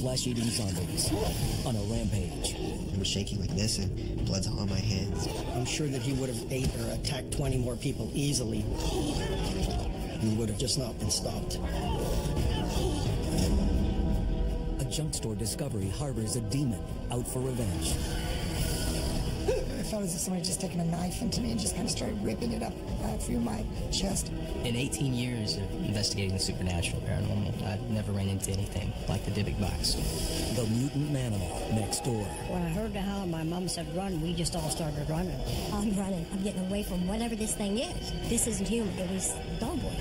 flesh-eating zombies on a rampage. I was shaking like this and blood's all on my hands. I'm sure that he would have ate or attacked 20 more people easily. He would have just not been stopped. A junk store discovery harbors a demon out for revenge. I felt as if somebody just taken a knife into me and just kind of started ripping it up through my chest. In 18 years of investigating the supernatural paranormal, I've never ran into anything like the big box. The mutant manimal next door. When I heard the howl, my mom said run, we just all started running. I'm running. I'm getting away from whatever this thing is. This isn't human. It was dogwood.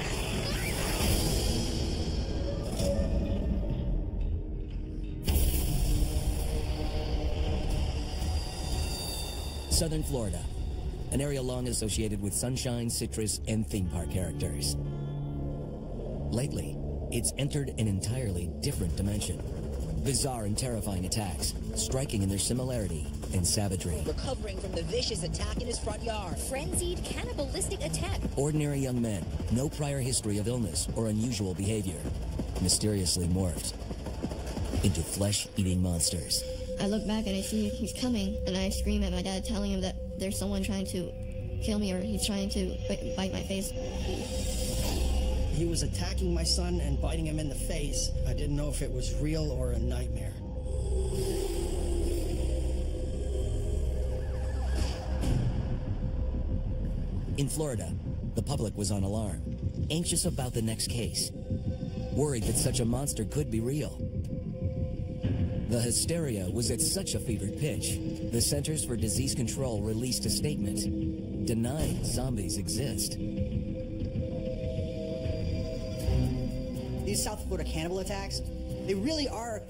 Southern Florida, an area long associated with sunshine, citrus, and theme park characters. Lately, it's entered an entirely different dimension. Bizarre and terrifying attacks, striking in their similarity and savagery. Recovering from the vicious attack in his front yard. Frenzied, cannibalistic attack. Ordinary young men, no prior history of illness or unusual behavior, mysteriously morphed into flesh-eating monsters. I look back and I see he's coming, and I scream at my dad, telling him that there's someone trying to kill me or he's trying to bite my face. He was attacking my son and biting him in the face. I didn't know if it was real or a nightmare. In Florida, the public was on alarm, anxious about the next case, worried that such a monster could be real. The hysteria was at such a fevered pitch, the Centers for Disease Control released a statement denying zombies exist. These South Florida cannibal attacks, they really are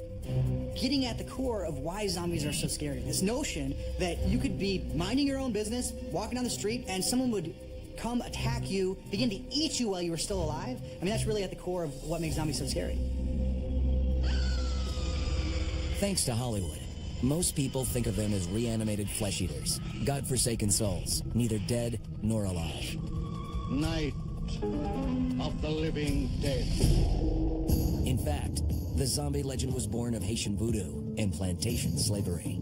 getting at the core of why zombies are so scary. This notion that you could be minding your own business, walking down the street, and someone would come attack you, begin to eat you while you were still alive. I mean, that's really at the core of what makes zombies so scary. Thanks to Hollywood, most people think of them as reanimated flesh eaters, godforsaken souls, neither dead nor alive. Night of the living dead. In fact, the zombie legend was born of Haitian voodoo and plantation slavery.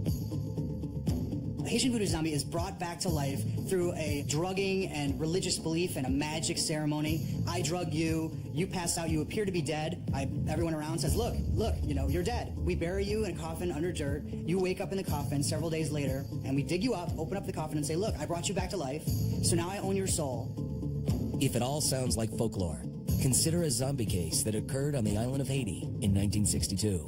The Haitian voodoo zombie is brought back to life through a drugging and religious belief and a magic ceremony. I drug you, you pass out, you appear to be dead. Everyone around says, look, you're dead. We bury you in a coffin under dirt. You wake up in the coffin several days later, and we dig you up, open up the coffin, and say, look, I brought you back to life, so now I own your soul. If it all sounds like folklore, consider a zombie case that occurred on the island of Haiti in 1962.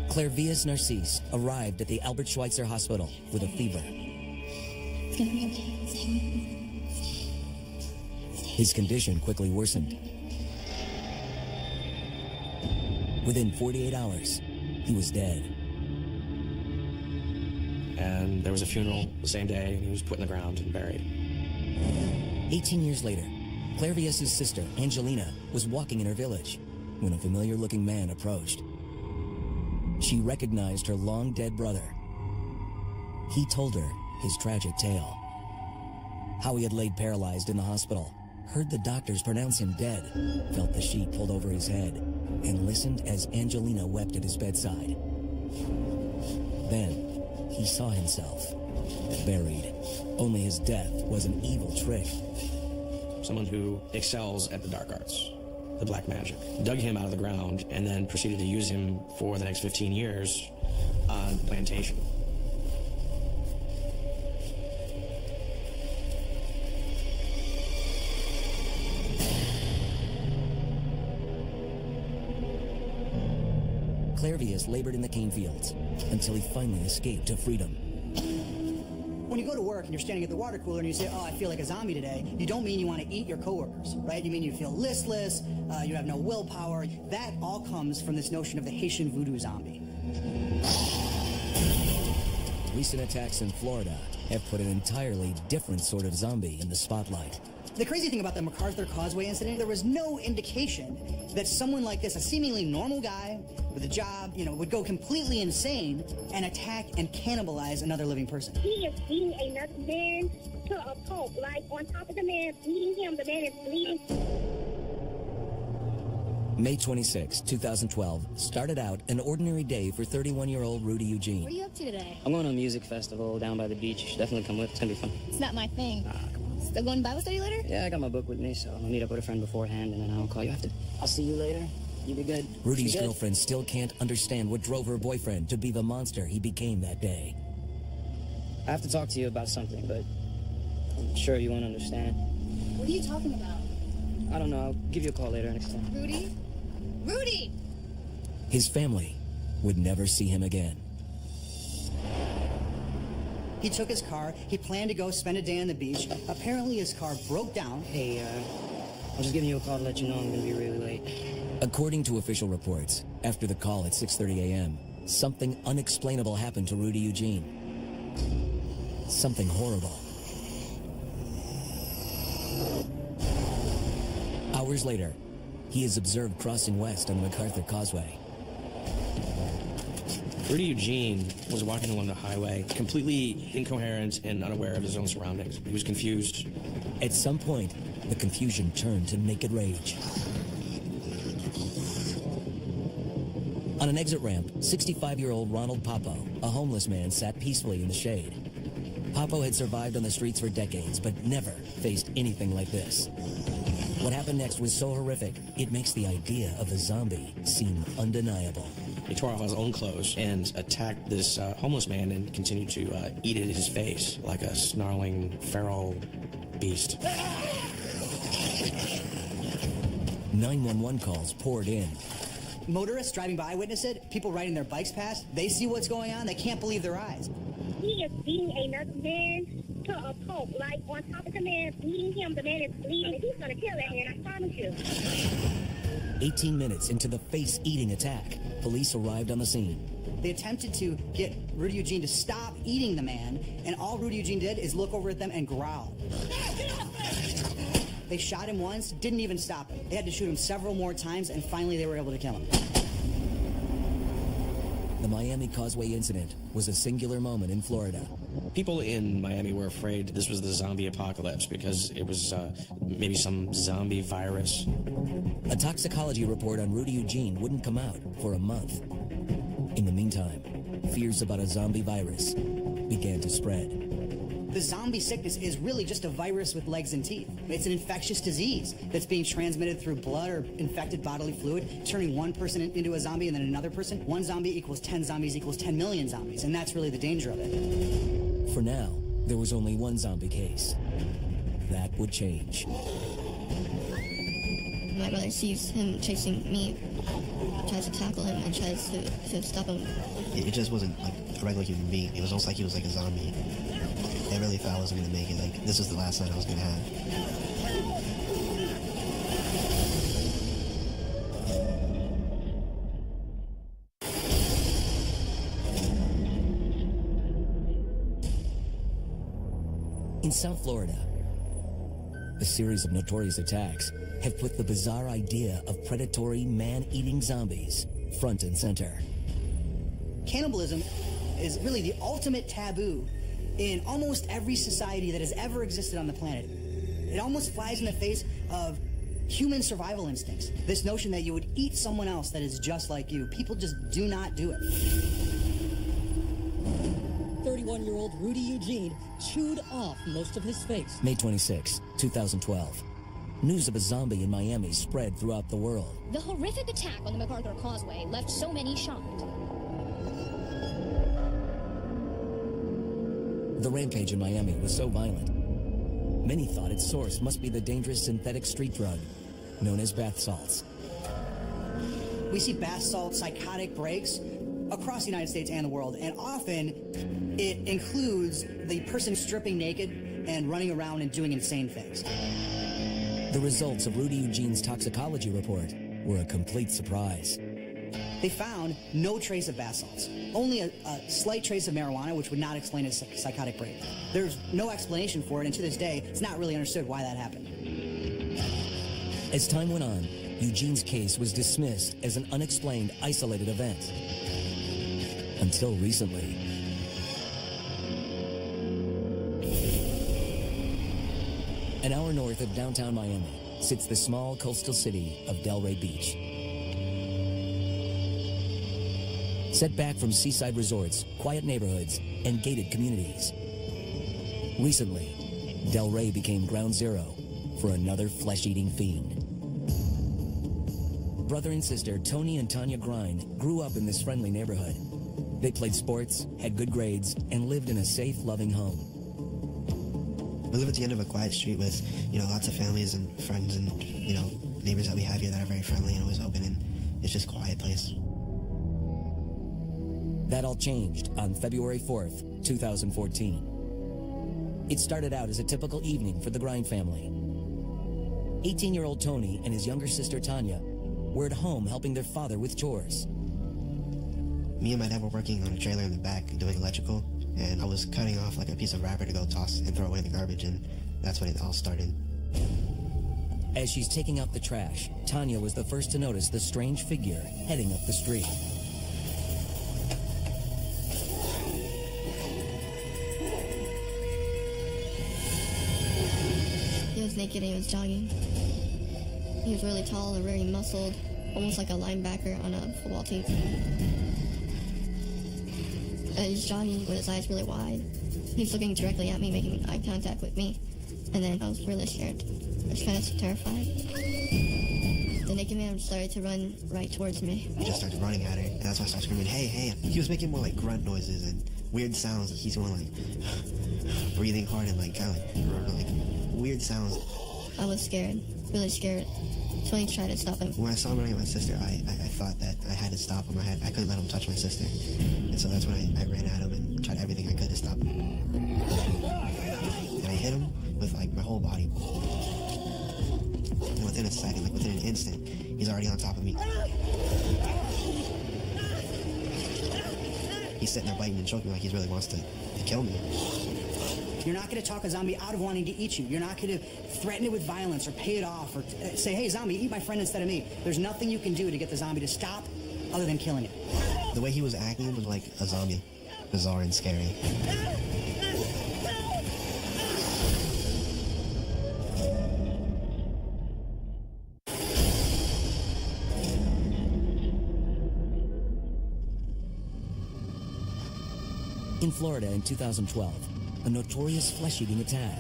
Clairvius Narcisse arrived at the Albert Schweitzer Hospital with a fever. It's gonna be okay. His condition quickly worsened. Within 48 hours, he was dead. And there was a funeral the same day, and he was put in the ground and buried. 18 years later, Clairvius' sister, Angelina, was walking in her village when a familiar-looking man approached. She recognized her long-dead brother. He told her his tragic tale. How he had laid paralyzed in the hospital, heard the doctors pronounce him dead, felt the sheet pulled over his head, and listened as Angelina wept at his bedside. Then, he saw himself buried. Only his death was an evil trick. Someone who excels at the dark arts, the black magic, dug him out of the ground and then proceeded to use him for the next 15 years on the plantation. Clairvius labored in the cane fields until he finally escaped to freedom. When you go to work and you're standing at the water cooler and you say, oh, I feel like a zombie today, you don't mean you want to eat your coworkers, right? You mean you feel listless, you have no willpower. That all comes from this notion of the Haitian voodoo zombie. Recent attacks in Florida have put an entirely different sort of zombie in the spotlight. The crazy thing about the MacArthur Causeway incident, there was no indication that someone like this, a seemingly normal guy with a job, would go completely insane and attack and cannibalize another living person. He is beating another man to a pulp, like on top of the man, beating him, the man is bleeding. May 26, 2012 started out an ordinary day for 31-year-old Rudy Eugene. What are you up to today? I'm going to a music festival down by the beach. You should definitely come with. It's going to be fun. It's not my thing. Still going to Bible study later? Yeah, I got my book with me, so I'll meet up with a friend beforehand, and then I'll call you after. I'll see you later. You be good. Rudy's girlfriend still can't understand what drove her boyfriend to be the monster he became that day. I have to talk to you about something, but I'm sure you won't understand. What are you talking about? I don't know. I'll give you a call later next time. Rudy? Rudy! His family would never see him again. He took his car. He planned to go spend a day on the beach. Apparently his car broke down. Hey, I was just giving you a call to let you know I'm going to be really late. According to official reports, after the call at 6:30 a.m., something unexplainable happened to Rudy Eugene. Something horrible. Hours later, he is observed crossing west on the MacArthur Causeway. Rudy Eugene was walking along the highway, completely incoherent and unaware of his own surroundings. He was confused. At some point, the confusion turned to naked rage. On an exit ramp, 65-year-old Ronald Popo, a homeless man, sat peacefully in the shade. Popo had survived on the streets for decades, but never faced anything like this. What happened next was so horrific, it makes the idea of a zombie seem undeniable. He tore off his own clothes and attacked this homeless man and continued to eat at his face like a snarling, feral beast. 911 calls poured in. Motorists driving by witness it. People riding their bikes past. They see what's going on. They can't believe their eyes. He is beating another man to a pulp, like on top of the man, beating him. The man is bleeding. He's going to kill that man, I promise you. 18 minutes into the face-eating attack, police arrived on the scene. They attempted to get Rudy Eugene to stop eating the man, and all Rudy Eugene did is look over at them and growl. They shot him once, didn't even stop him. They had to shoot him several more times, and finally they were able to kill him. The Miami Causeway incident was a singular moment in Florida. People in Miami were afraid this was the zombie apocalypse because it was maybe some zombie virus. A toxicology report on Rudy Eugene wouldn't come out for a month. In the meantime, fears about a zombie virus began to spread. The zombie sickness is really just a virus with legs and teeth. It's an infectious disease that's being transmitted through blood or infected bodily fluid, turning one person into a zombie and then another person. One zombie equals 10 zombies equals 10 million zombies, and that's really the danger of it. For now, there was only one zombie case. That would change. My brother sees him chasing me, tries to tackle him, and tries to stop him. It just wasn't like a regular human being. It was almost like he was like a zombie. I really thought I wasn't going to make it. Like, this was the last night I was going to have. In South Florida, a series of notorious attacks have put the bizarre idea of predatory man-eating zombies front and center. Cannibalism is really the ultimate taboo in almost every society that has ever existed on the planet. It almost flies in the face of human survival instincts. This notion that you would eat someone else that is just like you. People just do not do it. 31-year-old Rudy Eugene chewed off most of his face. May 26, 2012. News of a zombie in Miami spread throughout the world. The horrific attack on the MacArthur Causeway left so many shocked. The rampage in Miami was so violent, many thought its source must be the dangerous synthetic street drug known as bath salts. We see bath salt psychotic breaks across the United States and the world, and often it includes the person stripping naked and running around and doing insane things. The results of Rudy Eugene's toxicology report were a complete surprise. They found no trace of bath salts, only a slight trace of marijuana, which would not explain his psychotic break. There's no explanation for it, and to this day, it's not really understood why that happened. As time went on, Eugene's case was dismissed as an unexplained, isolated event. Until recently. An hour north of downtown Miami sits the small coastal city of Delray Beach. set back from seaside resorts, quiet neighborhoods, and gated communities. Recently, Delray became ground zero for another flesh-eating fiend. Brother and sister Tony and Tanya Grind grew up in this friendly neighborhood. They played sports, had good grades, and lived in a safe, loving home. We live at the end of a quiet street with, lots of families and friends and, neighbors that we have here that are very friendly and always open, and it's just a quiet place. That all changed on February 4th, 2014. It started out as a typical evening for the Grind family. 18-year-old Tony and his younger sister Tanya were at home helping their father with chores. Me and my dad were working on a trailer in the back doing electrical, and I was cutting off like a piece of wrapper to go toss and throw away in the garbage, and that's when it all started. As she's taking out the trash, Tanya was the first to notice the strange figure heading up the street. He was naked and he was jogging. He was really tall and very muscled, almost like a linebacker on a football team. And he's jogging with his eyes really wide. He was looking directly at me, making eye contact with me. And then I was really scared. I was kind of terrified. The naked man started to run right towards me. He just started running at her, and that's why I started screaming, hey, hey. He was making more like grunt noises and weird sounds. He's going like breathing hard and like kind of like weird sounds. I was scared, really scared. Tony tried to stop him. When I saw him running at my sister, I thought that I had to stop him. I couldn't let him touch my sister. And so that's when I ran at him and tried everything I could to stop him. And I hit him with like my whole body. And within a second, like within an instant, he's already on top of me. He's sitting there biting and choking like he really wants to kill me. You're not going to talk a zombie out of wanting to eat you. You're not going to threaten it with violence or pay it off or say, hey, zombie, eat my friend instead of me. There's nothing you can do to get the zombie to stop other than killing it. The way he was acting was like a zombie. Bizarre and scary. In Florida in 2012, a notorious flesh-eating attack.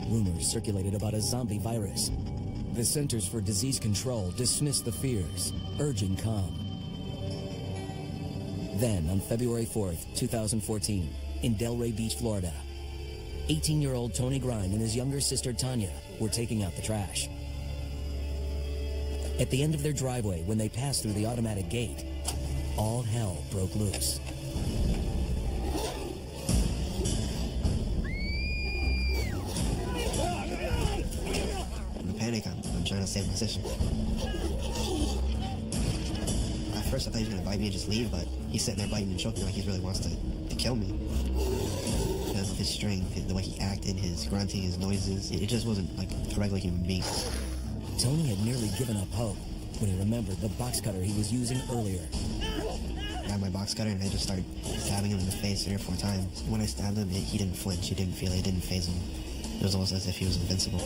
Rumors circulated about a zombie virus. The Centers for Disease Control dismissed the fears, urging calm. Then, on February 4th, 2014, in Delray Beach, Florida, 18-year-old Tony Grind and his younger sister Tanya were taking out the trash. At the end of their driveway, when they passed through the automatic gate, all hell broke loose. I'm trying to save my sister. At first I thought he was going to bite me and just leave, but he's sitting there biting and choking like he really wants to kill me. Because of his strength, the way he acted, his grunting, his noises, it just wasn't like a regular human being. Tony had nearly given up hope when he remembered the box cutter he was using earlier. I grabbed my box cutter and I just started stabbing him in the face 3 or 4 times. When I stabbed him, he didn't flinch, he didn't feel it, didn't faze him. It was almost as if he was invincible.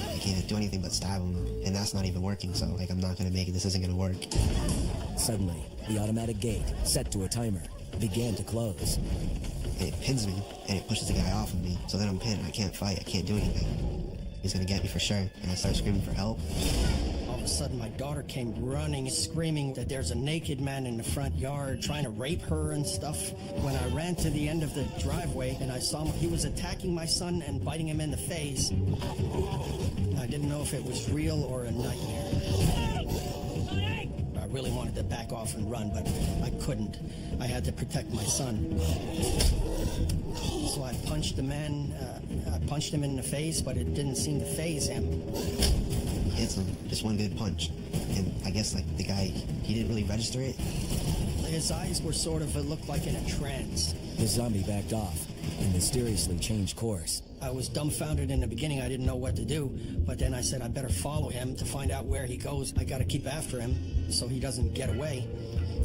I can't do anything but stab him, and that's not even working, so like I'm not gonna make it, this isn't gonna work. Suddenly, the automatic gate, set to a timer, began to close. And it pins me, and it pushes the guy off of me, so then I'm pinned, I can't fight, I can't do anything. He's gonna get me for sure, and I start screaming for help. All of a sudden, my daughter came running, screaming that there's a naked man in the front yard trying to rape her and stuff. When I ran to the end of the driveway and I saw him, he was attacking my son and biting him in the face. I didn't know if it was real or a nightmare. I really wanted to back off and run, but I couldn't. I had to protect my son. So I punched the man, I punched him in the face, but it didn't seem to faze him. Hits him, just one good punch. And I guess like the guy, he didn't really register it. His eyes were sort of, it looked like in a trance. The zombie backed off and mysteriously changed course. I was dumbfounded in the beginning. I didn't know what to do, but then I said I better follow him to find out where he goes. I gotta keep after him so he doesn't get away.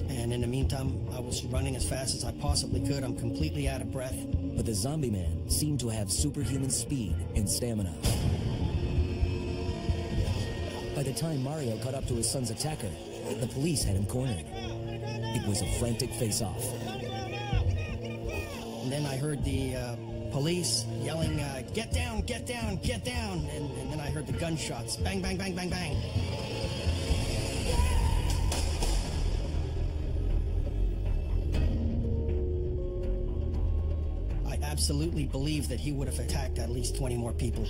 And in the meantime, I was running as fast as I possibly could. I'm completely out of breath. But the zombie man seemed to have superhuman speed and stamina. By the time Mario caught up to his son's attacker, the police had him cornered. It was a frantic face-off. And then I heard the police yelling, get down, get down, get down. And then I heard the gunshots, bang, bang, bang, bang, bang. I absolutely believe that he would have attacked at least 20 more people.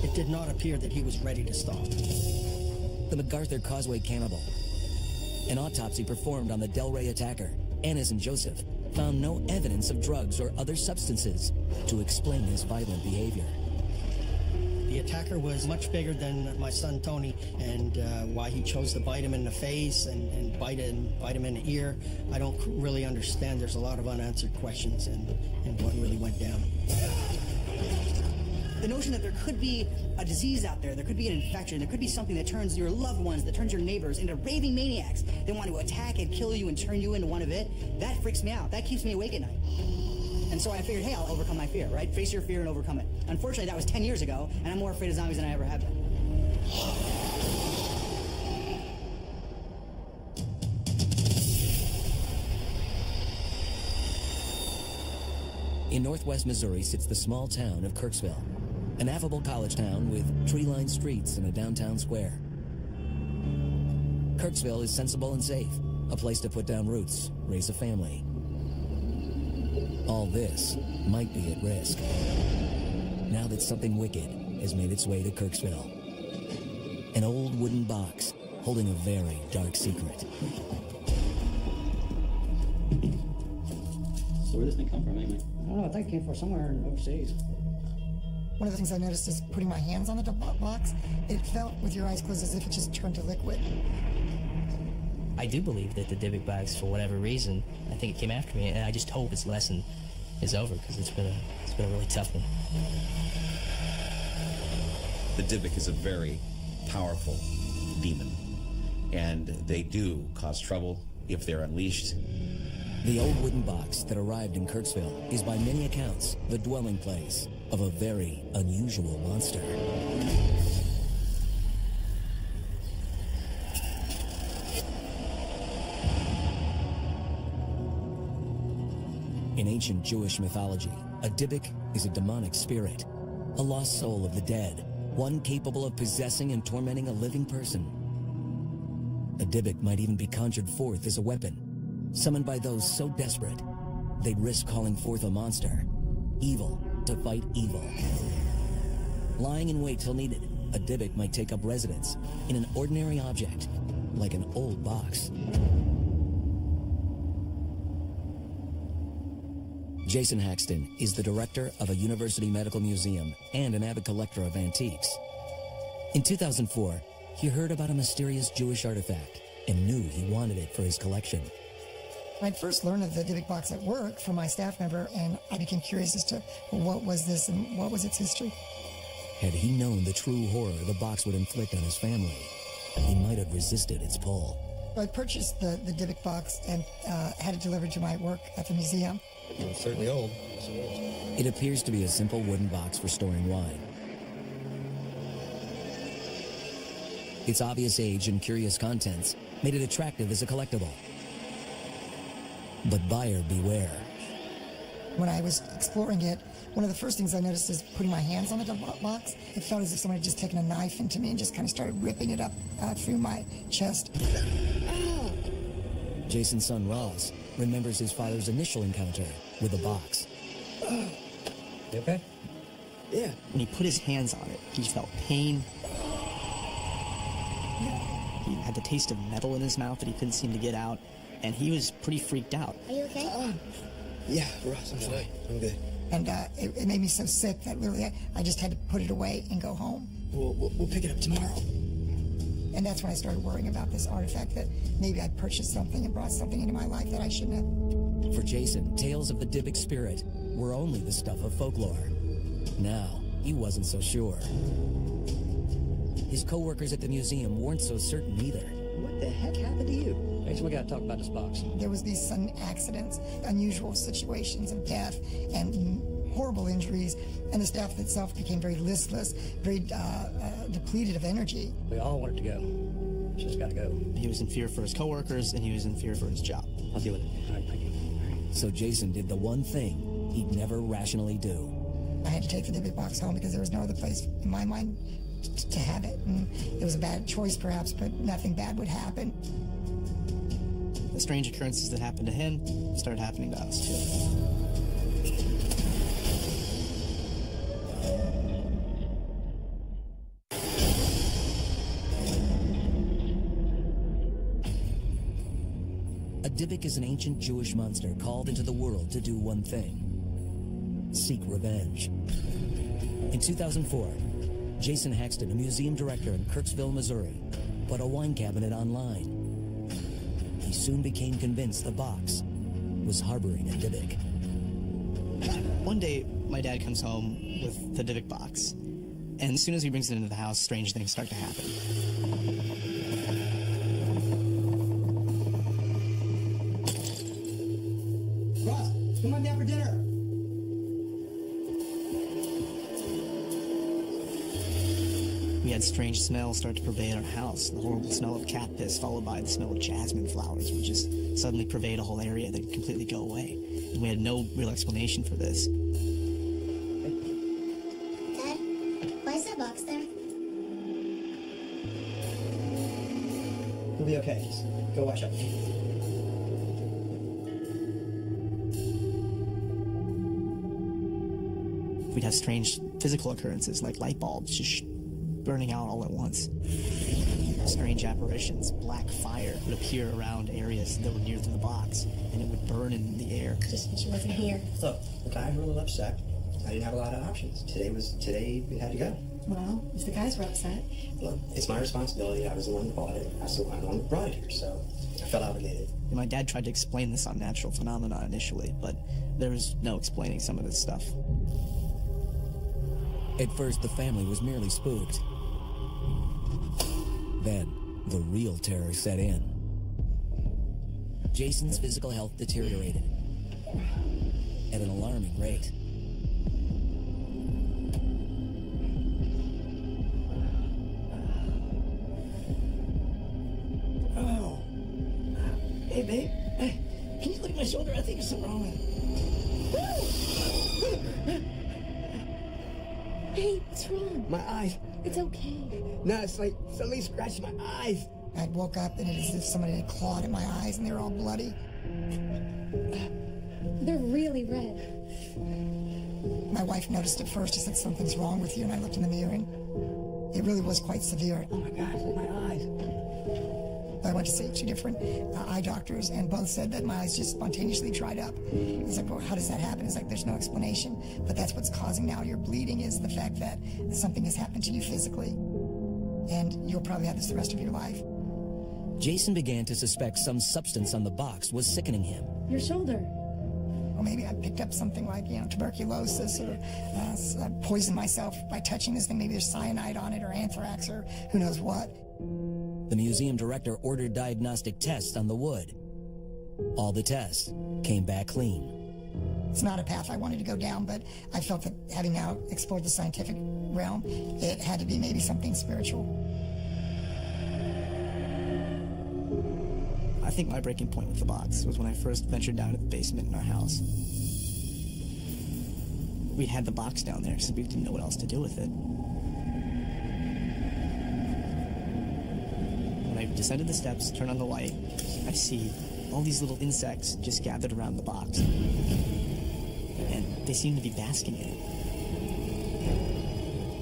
It did not appear that he was ready to stop. The MacArthur Causeway cannibal. An autopsy performed on the Delray attacker, Ennis and Joseph, found no evidence of drugs or other substances to explain his violent behavior. The attacker was much bigger than my son Tony, and why he chose to bite him in the face and bite him in the ear, I don't really understand. There's a lot of unanswered questions and what really went down. The notion that there could be a disease out there could be an infection, there could be something that turns your loved ones, that turns your neighbors into raving maniacs that want to attack and kill you and turn you into one of it, that freaks me out. That keeps me awake at night. And so I figured, hey, I'll overcome my fear, right? Face your fear and overcome it. Unfortunately, that was 10 years ago, and I'm more afraid of zombies than I ever have been. In northwest Missouri sits the small town of Kirksville, an affable college town with tree-lined streets and a downtown square. Kirksville is sensible and safe, a place to put down roots, raise a family. All this might be at risk now that something wicked has made its way to Kirksville. An old wooden box holding a very dark secret. So where does this thing come from, anyway? I don't know, I think it came from somewhere overseas. One of the things I noticed is putting my hands on the box, it felt with your eyes closed as if it just turned to liquid. I do believe that the Dybbuk box, for whatever reason, I think it came after me, and I just hope its lesson is over, because it's been a really tough one. The Dybbuk is a very powerful demon, and they do cause trouble if they're unleashed. The old wooden box that arrived in Kirksville is by many accounts the dwelling place of a very unusual monster. In ancient Jewish mythology, a Dybbuk is a demonic spirit, a lost soul of the dead, one capable of possessing and tormenting a living person. A Dybbuk might even be conjured forth as a weapon, summoned by those so desperate, they'd risk calling forth a monster, evil, to fight evil. Lying in wait till needed, a Dybbuk might take up residence in an ordinary object, like an old box. Jason Haxton is the director of a university medical museum and an avid collector of antiques. In 2004, he heard about a mysterious Jewish artifact and knew he wanted it for his collection. I first learned of the Dybbuk box at work from my staff member, and I became curious as to what was this and what was its history. Had he known the true horror the box would inflict on his family, he might have resisted its pull. I purchased the Dybbuk box and had it delivered to my work at the museum. It's certainly old. It appears to be a simple wooden box for storing wine. Its obvious age and curious contents made it attractive as a collectible. But buyer beware. When I was exploring it, one of the first things I noticed is putting my hands on the box. It felt as if somebody had just taken a knife into me and just kind of started ripping it up through my chest. Jason's son Ross remembers his father's initial encounter with the box. You okay? Yeah. When he put his hands on it, he felt pain. He had the taste of metal in his mouth that he couldn't seem to get out, and he was pretty freaked out. Are you okay? Yeah, Ross, I'm fine. I'm good. And it made me so sick that really I just had to put it away and go home. We'll pick it up tomorrow. And that's when I started worrying about this artifact, that maybe I'd purchased something and brought something into my life that I shouldn't have. For Jason, tales of the Dybbuk spirit were only the stuff of folklore. Now, he wasn't so sure. His co-workers at the museum weren't so certain either. What the heck happened to you? Hey, so we gotta talk about this box. There was these sudden accidents, unusual situations of death, and horrible injuries, and the staff itself became very listless, very depleted of energy. We all wanted to go. Just gotta go. He was in fear for his coworkers, and he was in fear for his job. I'll deal with it. All right, thank you. So Jason did the one thing he'd never rationally do. I had to take the Dybbuk box home because there was no other place in my mind to have it. And it was a bad choice, perhaps, but nothing bad would happen. The strange occurrences that happened to him started happening to us, too. A Dybbuk is an ancient Jewish monster called into the world to do one thing: seek revenge. In 2004, Jason Haxton, a museum director in Kirksville, Missouri, bought a wine cabinet online. He soon became convinced the box was harboring a Dybbuk. One day, my dad comes home with the Dybbuk box, and as soon as he brings it into the house, strange things start to happen. Ross, come on down for dinner. We had strange smells start to pervade our house. The horrible smell of cat piss, followed by the smell of jasmine flowers, would just suddenly pervade a whole area that would completely go away. And we had no real explanation for this. Dad, why is that box there? We'll be okay. Just go wash up. We'd have strange physical occurrences like light bulbs just burning out all at once. Strange apparitions, black fire would appear around areas that were near to the box, and it would burn in the air. Just when she wasn't here. Look, the guys were a little upset. I didn't have a lot of options. Today we had to go. Well, if the guys were upset. Look, it's my responsibility. I was the one that bought it. I was the one that brought it here, so I felt obligated. And my dad tried to explain this unnatural phenomenon initially, but there was no explaining some of this stuff. At first, the family was merely spooked. Then, the real terror set in. Jason's physical health deteriorated at an alarming rate. Oh. Hey, babe. Hey, can you look at my shoulder? I think there's something wrong with it. Hey, what's wrong? My eyes. It's okay. No, it's like somebody scratched my eyes. I woke up and it was as if somebody had clawed at my eyes and they were all bloody. They're really red. My wife noticed it first. She said, "Something's wrong with you," and I looked in the mirror and it really was quite severe. Oh my gosh, look at my eyes. I went to see 2 different eye doctors, and both said that my eyes just spontaneously dried up. It's like, well, how does that happen? It's like, there's no explanation, but that's what's causing now your bleeding, is the fact that something has happened to you physically, and you'll probably have this the rest of your life. Jason began to suspect some substance on the box was sickening him. Your shoulder. Or maybe I picked up something like, tuberculosis, or I poisoned myself by touching this thing. Maybe there's cyanide on it, or anthrax, or who knows what. The museum director ordered diagnostic tests on the wood. All the tests came back clean. It's not a path I wanted to go down, but I felt that having now explored the scientific realm, it had to be maybe something spiritual. I think my breaking point with the box was when I first ventured down to the basement in our house. We had the box down there because we didn't know what else to do with it. When I descended the steps, turned on the light, I see all these little insects just gathered around the box. And they seemed to be basking in it.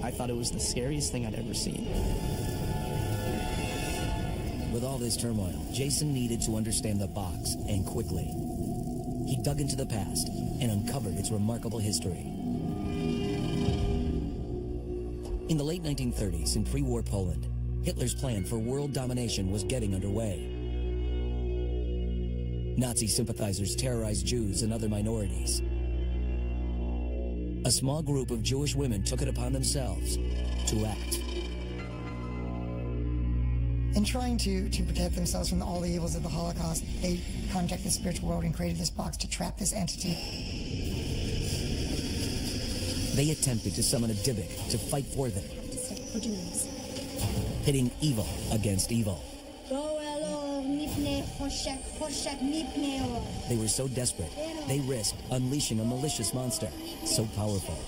I thought it was the scariest thing I'd ever seen. With all this turmoil, Jason needed to understand the box, and quickly. He dug into the past and uncovered its remarkable history. In the late 1930s, in pre-war Poland, Hitler's plan for world domination was getting underway. Nazi sympathizers terrorized Jews and other minorities. A small group of Jewish women took it upon themselves to act. In trying to protect themselves from all the evils of the Holocaust, they contacted the spiritual world and created this box to trap this entity. They attempted to summon a Dybbuk to fight for them, We're doing this. pitting evil against evil. They were so desperate, they risked unleashing a malicious monster, so powerful,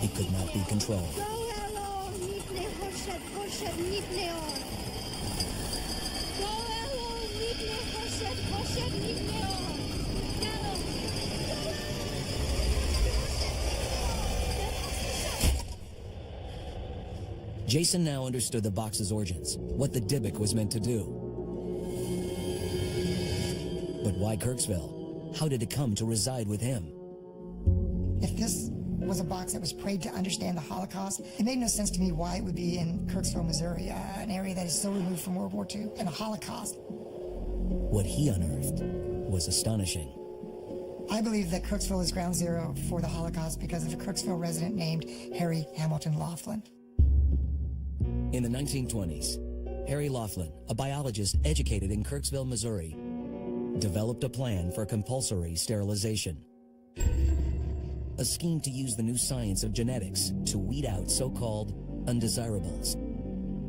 it could not be controlled. Jason now understood the box's origins, what the Dybbuk was meant to do. But why Kirksville? How did it come to reside with him? If this was a box that was prayed to understand the Holocaust, it made no sense to me why it would be in Kirksville, Missouri, an area that is so removed from World War II and the Holocaust. What he unearthed was astonishing. I believe that Kirksville is ground zero for the Holocaust because of a Kirksville resident named Harry Hamilton Laughlin. In the 1920s, Harry Laughlin, a biologist educated in Kirksville, Missouri, developed a plan for compulsory sterilization. A scheme to use the new science of genetics to weed out so-called undesirables.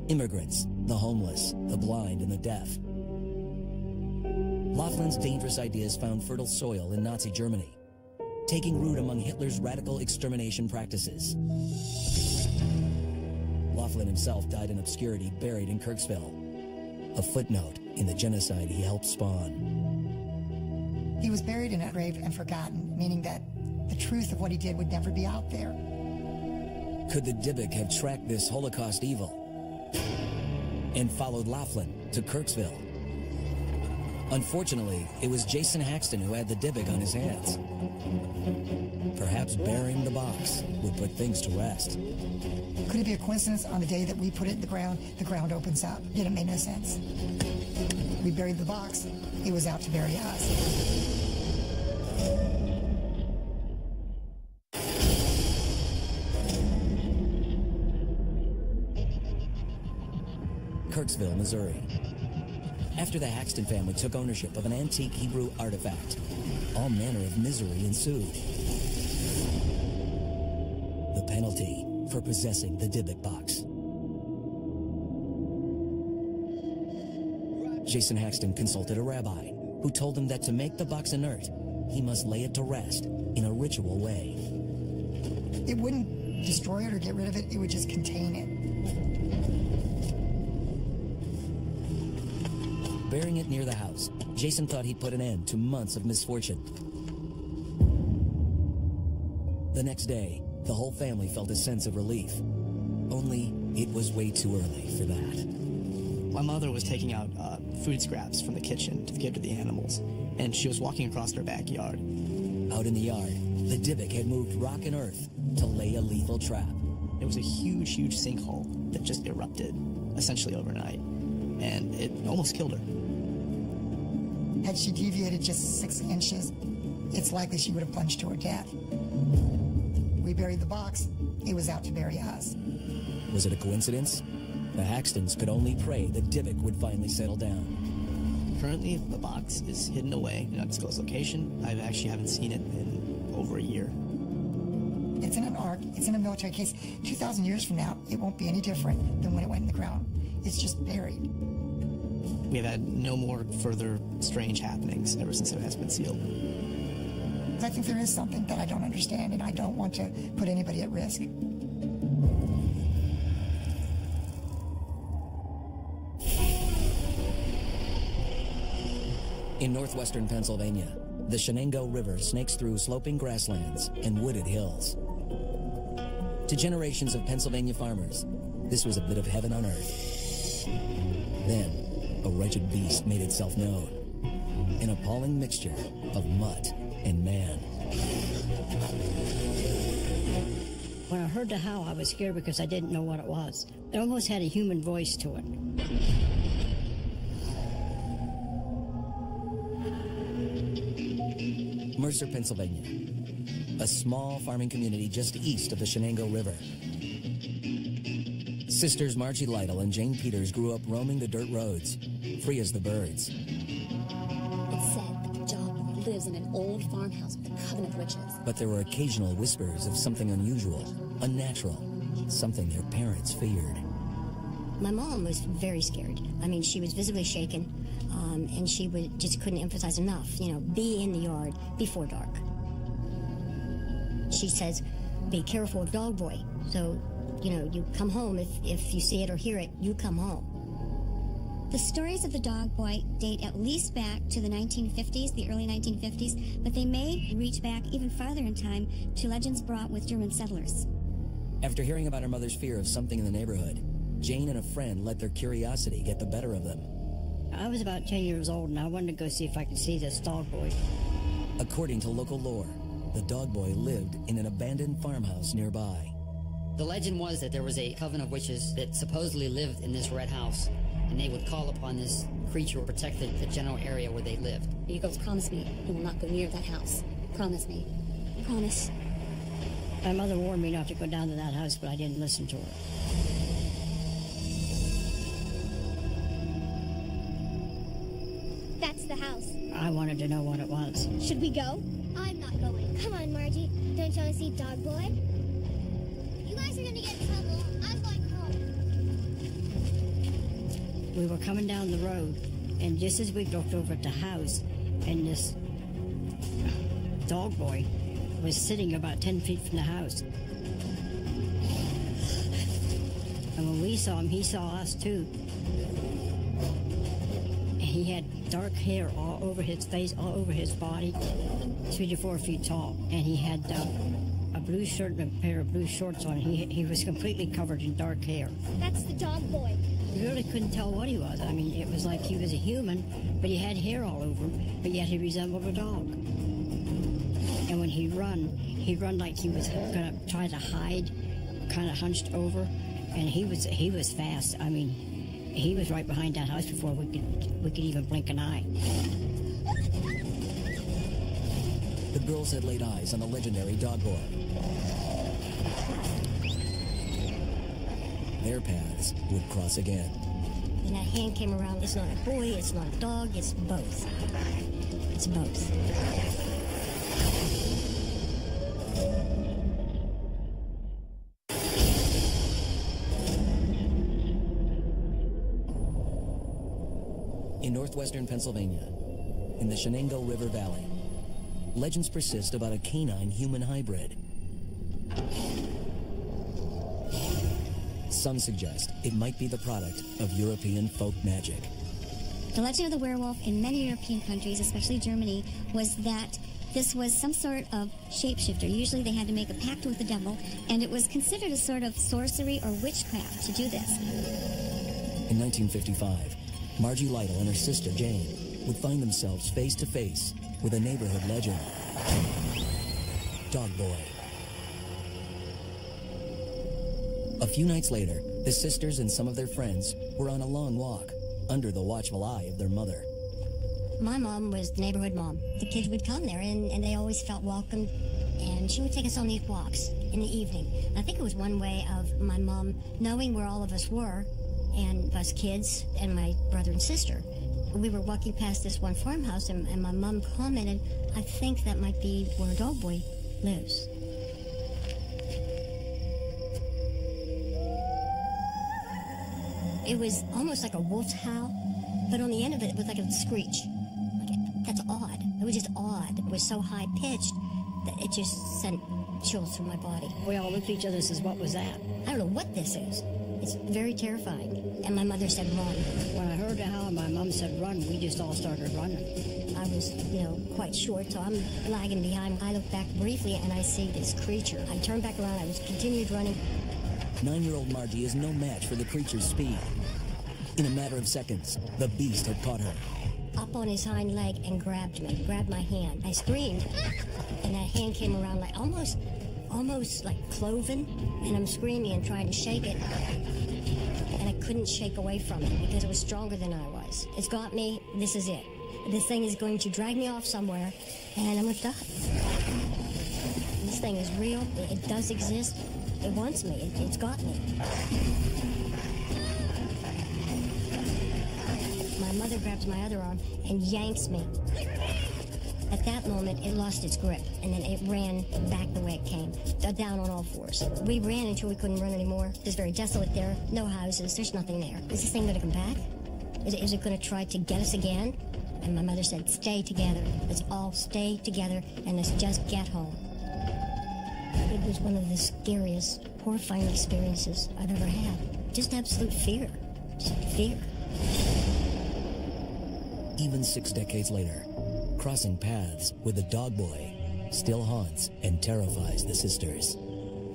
Immigrants, the homeless, the blind, and the deaf. Laughlin's dangerous ideas found fertile soil in Nazi Germany, taking root among Hitler's radical extermination practices. Laughlin himself died in obscurity, buried in Kirksville. A footnote in the genocide he helped spawn. He was buried in a grave and forgotten, meaning that the truth of what he did would never be out there. Could the Dybbuk have tracked this Holocaust evil and followed Laughlin to Kirksville? Unfortunately, it was Jason Haxton who had the Dybbuk on his hands. Perhaps burying the box would put things to rest. Could it be a coincidence on the day that we put it in the ground opens up? Yet it made no sense. We buried the box. It was out to bury us. Kirksville, Missouri. After the Haxton family took ownership of an antique Hebrew artifact, all manner of misery ensued. The penalty for possessing the Dybbuk box. Jason Haxton consulted a rabbi who told him that to make the box inert, he must lay it to rest in a ritual way. It wouldn't destroy it or get rid of it, it would just contain it. Burying it near the house, Jason thought he'd put an end to months of misfortune. The next day, the whole family felt a sense of relief. Only, it was way too early for that. My mother was taking out food scraps from the kitchen to give to the animals, and she was walking across their backyard. Out in the yard, the Dybbuk had moved rock and earth to lay a lethal trap. It was a huge, huge sinkhole that just erupted, essentially overnight, and it almost killed her. Had she deviated just 6 inches, it's likely she would have plunged to her death. We buried the box. It was out to bury us. Was it a coincidence? The Haxtons could only pray the Dybbuk would finally settle down. Currently, the box is hidden away in an undisclosed location. I actually haven't seen it in over a year. It's in an ark. It's in a military case. 2,000 years from now, it won't be any different than when it went in the ground. It's just buried. We have had no more further strange happenings ever since it has been sealed. I think there is something that I don't understand, and I don't want to put anybody at risk. In northwestern Pennsylvania, the Shenango River snakes through sloping grasslands and wooded hills. To generations of Pennsylvania farmers, this was a bit of heaven on earth. Then, a wretched beast made itself known. An appalling mixture of mutt and man. When I heard the howl, I was scared because I didn't know what it was. It almost had a human voice to it. Mercer, Pennsylvania, a small farming community just east of the Shenango River. Sisters Margie Lytle and Jane Peters grew up roaming the dirt roads, free as the birds. It's said that John lives in an old farmhouse with a coven of witches. But there were occasional whispers of something unusual, unnatural, something their parents feared. My mom was very scared. I mean, she was visibly shaken, and she just couldn't emphasize enough, be in the yard before dark. She says, be careful of Dog Boy. So, you come home. If you see it or hear it, you come home. The stories of the Dog Boy date at least back to the 1950s, the early 1950s, but they may reach back even farther in time to legends brought with German settlers. After hearing about her mother's fear of something in the neighborhood, Jane and a friend let their curiosity get the better of them. I was about 10 years old, and I wanted to go see if I could see this Dog Boy. According to local lore, the Dog Boy lived in an abandoned farmhouse nearby. The legend was that there was a coven of witches that supposedly lived in this red house, and they would call upon this creature to protect the general area where they lived. You girls promise me you will not go near that house. Promise me. Promise. My mother warned me not to go down to that house, but I didn't listen to her. That's the house. I wanted to know what it was. Should we go? I'm not going. Come on, Margie. Don't you want to see Dog Boy? You guys are going to get in trouble. I'm going home. We were coming down the road, and just as we looked over at the house, and this Dog Boy was sitting about 10 feet from the house. And when we saw him, he saw us too. And he had dark hair all over his face, all over his body, 3 to 4 feet tall. And he had a blue shirt and a pair of blue shorts on. He was completely covered in dark hair. That's the Dog Boy. You really couldn't tell what he was. I mean, it was like he was a human, but he had hair all over him, but yet he resembled a dog. And when he'd run like he was gonna try to hide, kind of hunched over, and he was fast. I mean, he was right behind that house before we could even blink an eye. The girls had laid eyes on the legendary Dog Boy. Their paths would cross again. And that hand came around. It's not a boy, it's not a dog, it's both. It's both. In northwestern Pennsylvania, in the Shenango River Valley, legends persist about a canine-human hybrid. Some suggest it might be the product of European folk magic. The legend of the werewolf in many European countries, especially Germany, was that this was some sort of shapeshifter. Usually they had to make a pact with the devil, and it was considered a sort of sorcery or witchcraft to do this. In 1955, Margie Lytle and her sister Jane would find themselves face to face with a neighborhood legend, Dog Boy. A few nights later, the sisters and some of their friends were on a long walk under the watchful eye of their mother. My mom was the neighborhood mom. The kids would come there, and they always felt welcome, and she would take us on these walks in the evening. I think it was one way of my mom knowing where all of us were, and us kids and my brother and sister. We were walking past this one farmhouse, and my mom commented, I think that might be where Dog Boy lives. It was almost like a wolf's howl, but on the end of it was like a screech. That's odd. It was just odd. It was so high-pitched that it just sent chills through my body. We all looked at each other and says, what was that? I don't know what this is. It's very terrifying. And my mother said, run. When I heard the howl and my mom said, run, we just all started running. I was, quite short, so I'm lagging behind. I look back briefly, and I see this creature. I turned back around. I continued running. 9-year-old Margie is no match for the creature's speed. In a matter of seconds, the beast had caught her. Up on his hind leg and grabbed my hand. I screamed, and that hand came around like almost like cloven, and I'm screaming and trying to shake it, and I couldn't shake away from it because it was stronger than I was. It's got me. This is it. This thing is going to drag me off somewhere, and I'm going to die. This thing is real. It does exist. It wants me. It's got me. My mother grabs my other arm and yanks me. At that moment, it lost its grip, and then it ran back the way it came, down on all fours. We ran until we couldn't run anymore. It was very desolate there, no houses, there's nothing there. Is this thing going to come back? Is it going to try to get us again? And my mother said, stay together. Let's all stay together, and let's just get home. It was one of the scariest, horrifying experiences I've ever had. Just absolute fear. Just fear. Even 6 decades later, crossing paths with the dog boy still haunts and terrifies the sisters.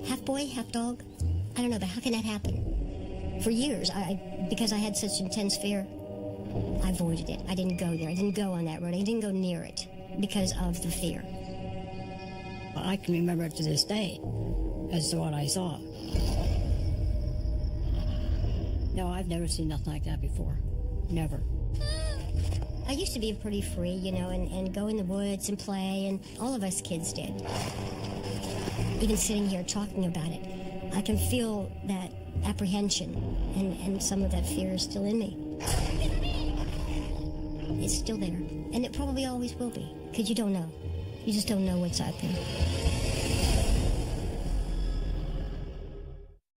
Half boy, half dog? I don't know, but how can that happen? For years, because I had such intense fear, I avoided it. I didn't go there. I didn't go on that road. I didn't go near it because of the fear. I can remember it to this day as to what I saw. No, I've never seen nothing like that before. Never. I used to be pretty free, you know, and go in the woods and play, and all of us kids did. Even sitting here talking about it, I can feel that apprehension, and some of that fear is still in me. It's still there, and it probably always will be, because you don't know. You just don't know what's out there.